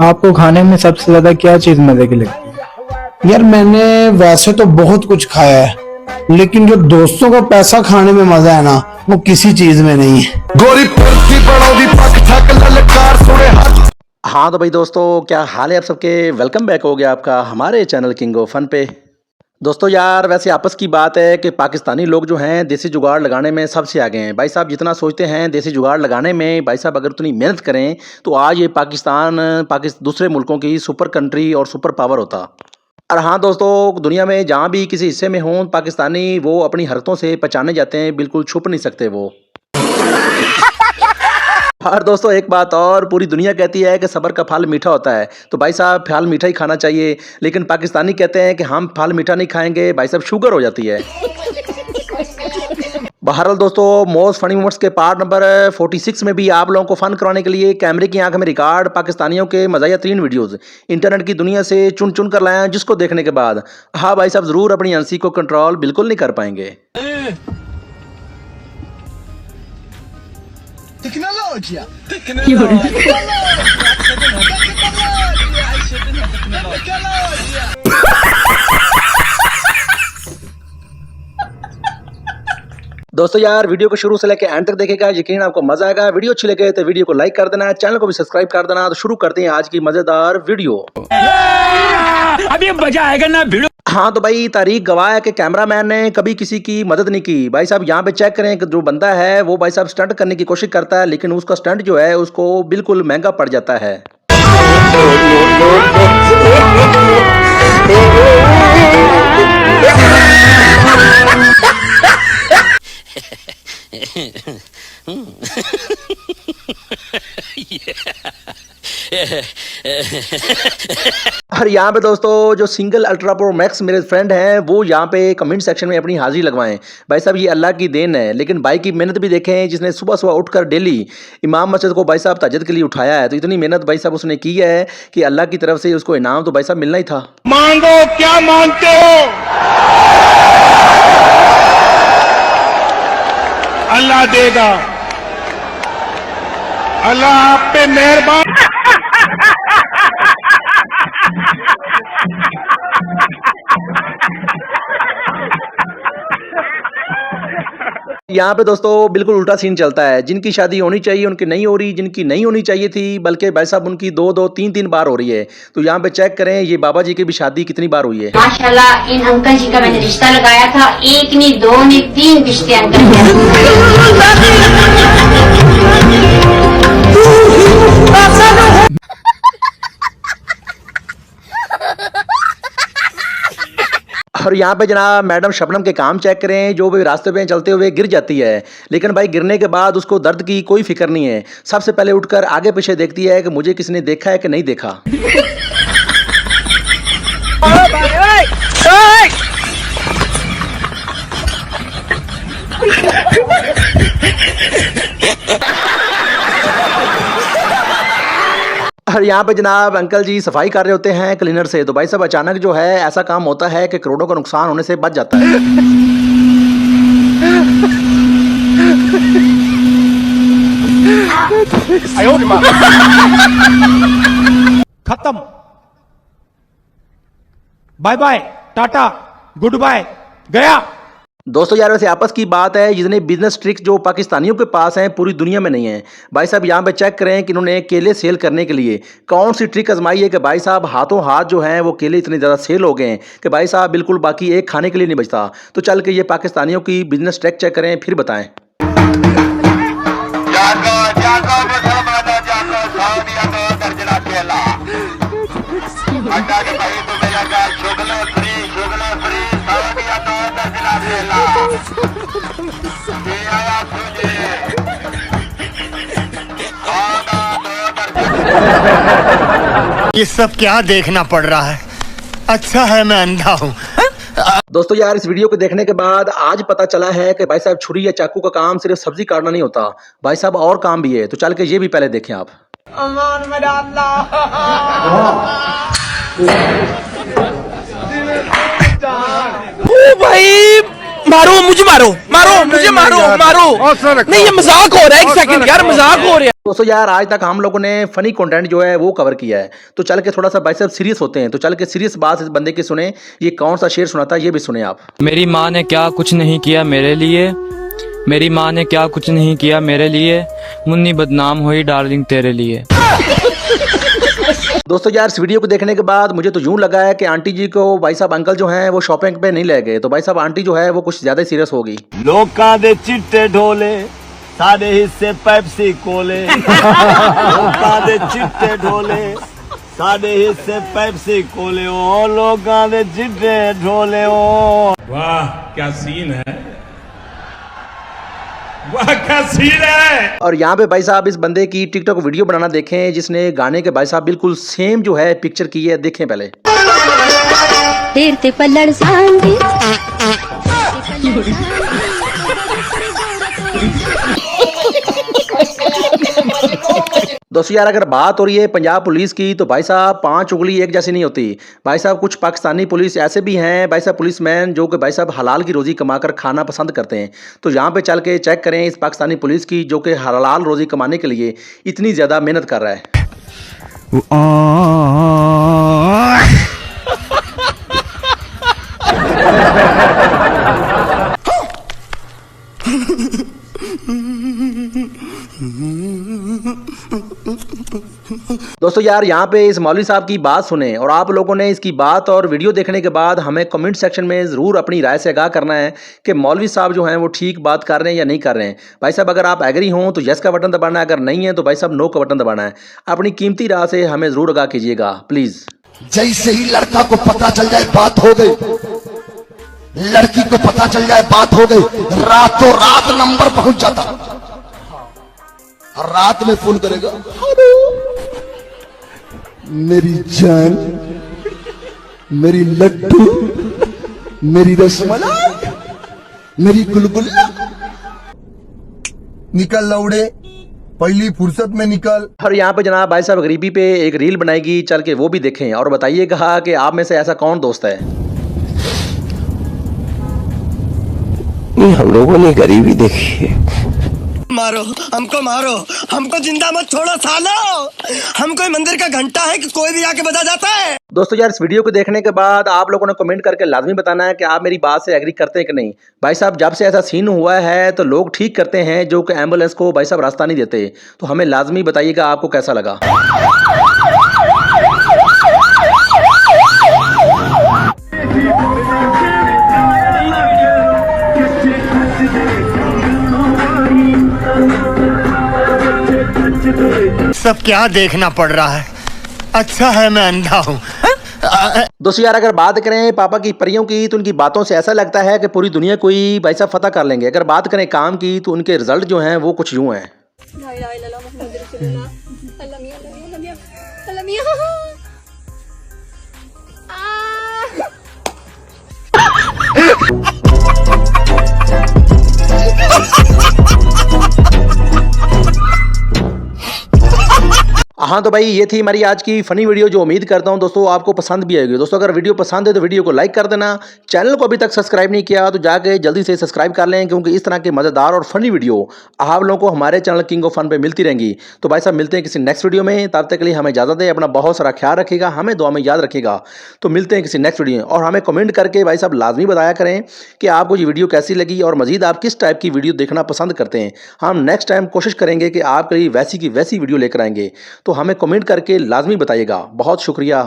आपको खाने में सबसे ज्यादा क्या चीज मजे की लगती है? यार मैंने वैसे तो बहुत कुछ खाया है, लेकिन जो दोस्तों को पैसा खाने में मजा है ना, वो किसी चीज में नहीं है। हाँ तो भाई दोस्तों, क्या हाल है आप सबके। वेलकम बैक हो गया आपका हमारे चैनल किंग ऑफ फन पे। दोस्तों यार, वैसे आपस की बात है कि पाकिस्तानी लोग जो हैं देसी जुगाड़ लगाने में सबसे आगे हैं। भाई साहब जितना सोचते हैं देसी जुगाड़ लगाने में, भाई साहब अगर उतनी मेहनत करें तो आज ये पाकिस्तान दूसरे मुल्कों की सुपर कंट्री और सुपर पावर होता। और हाँ दोस्तों, दुनिया में जहाँ भी किसी हिस्से में हों पाकिस्तानी, वो अपनी हरकतों से पहचाने जाते हैं, बिल्कुल छुप नहीं सकते वो। और दोस्तों एक बात और, पूरी दुनिया कहती है कि सब्र का फल मीठा होता है, तो भाई साहब फल मीठा ही खाना चाहिए। लेकिन पाकिस्तानी कहते हैं कि हम फल मीठा नहीं खाएंगे, भाई साहब शुगर हो जाती है। बहरहाल दोस्तों, मोस्ट फनी मोमेंट्स के पार्ट नंबर 46 में भी आप लोगों को फन कराने के लिए कैमरे की आंख में रिकॉर्ड पाकिस्तानियों के मज़ाहिया 3 वीडियोस इंटरनेट की दुनिया से चुन चुन कर लाए हैं, जिसको देखने के बाद हाँ भाई साहब ज़रूर अपनी हंसी को कंट्रोल बिल्कुल नहीं कर पाएंगे। दोस्तों यार, वीडियो को शुरू से लेकर एंड तक देखेगा, यकीन आपको मजा आएगा। वीडियो अच्छी लगे तो वीडियो को लाइक कर देना, चैनल को भी सब्सक्राइब कर देना। तो शुरू करते हैं आज की मजेदार वीडियो। अभी मजा आएगा ना वीडियो। हाँ तो भाई, तारीख गवाह है कि कैमरामैन ने कभी किसी की मदद नहीं की। भाई साहब यहाँ पे चेक करें कि जो बंदा है वो भाई साहब स्टंट करने की कोशिश करता है, लेकिन उसका स्टंट जो है उसको बिल्कुल महंगा पड़ जाता है। और यहाँ पे दोस्तों जो सिंगल अल्ट्रा प्रो मैक्स मेरे फ्रेंड हैं, वो यहाँ पे कमेंट सेक्शन में अपनी हाजिरी लगवाएं। भाई साहब ये अल्लाह की देन है, लेकिन भाई की मेहनत भी देखें, जिसने सुबह सुबह उठकर डेली इमाम मस्जिद को भाई साहब तहज्जुद के लिए उठाया है। तो इतनी मेहनत भाई साहब उसने की है कि अल्लाह की तरफ से उसको इनाम तो भाई साहब मिलना ही था। मांगो क्या मांगते हो, अल्लाह देगा। अल्लाह आप पे मेहरबान। यहाँ पे दोस्तों बिल्कुल उल्टा सीन चलता है। जिनकी शादी होनी चाहिए उनकी नहीं हो रही, जिनकी नहीं होनी चाहिए थी बल्कि भाई साहब उनकी 2-2 3-3 बार हो रही है। तो यहाँ पे चेक करें ये बाबा जी की भी शादी कितनी बार हुई है। माशाल्लाह इन अंकल जी का मैंने रिश्ता लगाया था, 1 नहीं 2 नहीं 3 रिश्ते अंकल के। और यहाँ पे जनाब मैडम शबनम के काम चेक करें, जो भी रास्ते पे चलते हुए गिर जाती है, लेकिन भाई गिरने के बाद उसको दर्द की कोई फिक्र नहीं है। सबसे पहले उठकर आगे पीछे देखती है कि मुझे किसी ने देखा है कि नहीं देखा। और यहाँ पे जनाब अंकल जी सफाई कर रहे होते हैं क्लीनर से, तो भाई साहब अचानक जो है ऐसा काम होता है कि करोड़ों का नुकसान होने से बच जाता है। खत्म, bye bye, tata, good bye, गया। दोस्तों यार, वैसे आपस की बात है, जितने बिजनेस ट्रिक्स जो पाकिस्तानियों के पास हैं पूरी दुनिया में नहीं है। भाई साहब यहाँ पे चेक करें कि इन्होंने केले सेल करने के लिए कौन सी ट्रिक आजमाई है कि भाई साहब हाथों हाथ जो हैं वो केले इतने ज़्यादा सेल हो गए हैं कि भाई साहब बिल्कुल बाकी एक खाने के लिए नहीं बचता। तो चल के ये पाकिस्तानियों की बिजनेस ट्रिक चेक करें, फिर बताएं। ये सब क्या देखना पड़ रहा है। अच्छा है मैं अंधा हूँ। दोस्तों यार, इस वीडियो को देखने के बाद आज पता चला है कि भाई साहब छुरी या चाकू का काम सिर्फ सब्जी काटना नहीं होता, भाई साहब और काम भी है। तो चल के ये भी पहले देखें आप। ओ भाई, मारो मुझे, मारो मारो मुझे, मारो मारो। नहीं ये मजाक हो रहा है, एक सेकंड यार, मजाक हो रहा है। दोस्तों यार आज तक हम लोगों ने फनी कंटेंट जो है वो कवर किया है, तो चल के थोड़ा सा भाई साहब सीरियस होते हैं, तो चल के सीरियस बात इस बंदे की सुने। ये कौन सा शेर सुना था ये भी सुने आप। मेरी माँ ने क्या कुछ नहीं किया मेरे लिए, मेरी माँ ने क्या कुछ नहीं किया मेरे लिए, मुन्नी बदनाम हुई डार्लिंग तेरे लिए। दोस्तों यार इस वीडियो को देखने के बाद मुझे तो यूं लगा है कि आंटी जी को भाई साहब अंकल जो हैं वो शॉपिंग पे नहीं ले गए, तो भाई साहब आंटी जो है वो कुछ ज्यादा सीरियस होगी। लोकां दे चिट्टे ढोले सारे हिस्से पेप्सी कोले लोकां दे चिट्टे ढोले सारे हिस्से पेप्सी कोले ओ लोकां दे चिट्टे ढोले ओ। वाह क्या सीन है, वाह क्या सीन है। और यहाँ पे भाई साहब इस बंदे की टिकटॉक वीडियो बनाना देखें जिसने गाने के भाई साहब बिल्कुल सेम जो है पिक्चर की है, देखें पहले। पल्लड़ सांदी दोस्तों यार अगर बात हो रही है पंजाब पुलिस की, तो भाई साहब 5 उंगली एक जैसी नहीं होती। भाई साहब कुछ पाकिस्तानी पुलिस ऐसे भी हैं भाई साहब पुलिसमैन जो कि भाई साहब हलाल की रोजी कमाकर खाना पसंद करते हैं। तो यहाँ पे चल के चेक करें इस पाकिस्तानी पुलिस की जो कि हलाल रोजी कमाने के लिए इतनी ज़्यादा मेहनत कर रहा है। दोस्तों यार यहाँ पे इस मौलवी साहब की बात सुने और आप लोगों ने इसकी बात और वीडियो देखने के बाद हमें कमेंट सेक्शन में ज़रूर अपनी राय से आगाह करना है कि मौलवी साहब जो हैं वो ठीक बात कर रहे हैं या नहीं कर रहे हैं। भाई साहब अगर आप एग्री हों तो यस का बटन दबाना है, अगर नहीं है तो भाई साहब नो का बटन दबाना है। अपनी कीमती राय से हमें ज़रूर आगाह कीजिएगा प्लीज़। जैसे ही लड़का को पता चल जाए बात हो गई, लड़की को पता चल जाए बात हो गई, रातों रात नंबर पहुंच जाता, रात में फोन करेगा, मेरी जान, मेरी लड्डू, मेरी रसमलाई, मेरी गुलगुल्ला, निकल लौड़े पहली फुर्सत में निकल। और यहाँ पे जनाब भाई साहब गरीबी पे एक रील बनाएगी, चल के वो भी देखें और बताइएगा कि आप में से ऐसा कौन दोस्त है। हम लोगों ने गरीबी देखी है। मारो हमको जिंदा मत छोड़ो सालो, हम कोई मंदिर का घंटा है कि कोई भी आके बजा जाता है। दोस्तों यार इस वीडियो को देखने के बाद आप लोगों ने कमेंट करके लाजमी बताना है कि आप मेरी बात से एग्री करते हैं कि नहीं। भाई साहब जब से ऐसा सीन हुआ है तो लोग ठीक करते हैं जो कि एम्बुलेंस को भाई साहब रास्ता नहीं देते, तो हमें लाजमी बताइएगा आपको कैसा लगा। सब क्या देखना पड़ रहा है, अच्छा है मैं अंधा हूँ। दोस्तों यार अगर बात करें पापा की परियों की तो उनकी बातों से ऐसा लगता है कि पूरी दुनिया को ही भाई साहब फतह कर लेंगे। अगर बात करें काम की तो उनके रिजल्ट जो हैं वो कुछ यूं हैं। हाँ तो भाई ये थी हमारी आज की फनी वीडियो जो उम्मीद करता हूँ दोस्तों आपको पसंद भी आएगी। दोस्तों अगर वीडियो पसंद है तो वीडियो को लाइक कर देना, चैनल को अभी तक सब्सक्राइब नहीं किया तो जाके जल्दी से सब्सक्राइब कर लें क्योंकि इस तरह के मज़ेदार और फनी वीडियो आप लोगों को हमारे चैनल किंग ऑफ फन पे मिलती रहेंगी। तो भाई साहब मिलते हैं किसी नेक्स्ट वीडियो में, तब तक के लिए हमें इजाज़त दें, अपना बहुत सारा ख्याल रखिएगा, हमें दुआ में याद रखिएगा। तो मिलते हैं किसी नेक्स्ट वीडियो में और हमें कमेंट करके भाई साहब लाजमी बताया करें कि आपको ये वीडियो कैसी लगी और मज़ीद आप किस टाइप की वीडियो देखना पसंद करते हैं। हम नेक्स्ट टाइम कोशिश करेंगे कि आपके लिए वैसी की वैसी वीडियो लेकर आएंगे, तो हमें कमेंट करके लाजमी बताइएगा। बहुत शुक्रिया।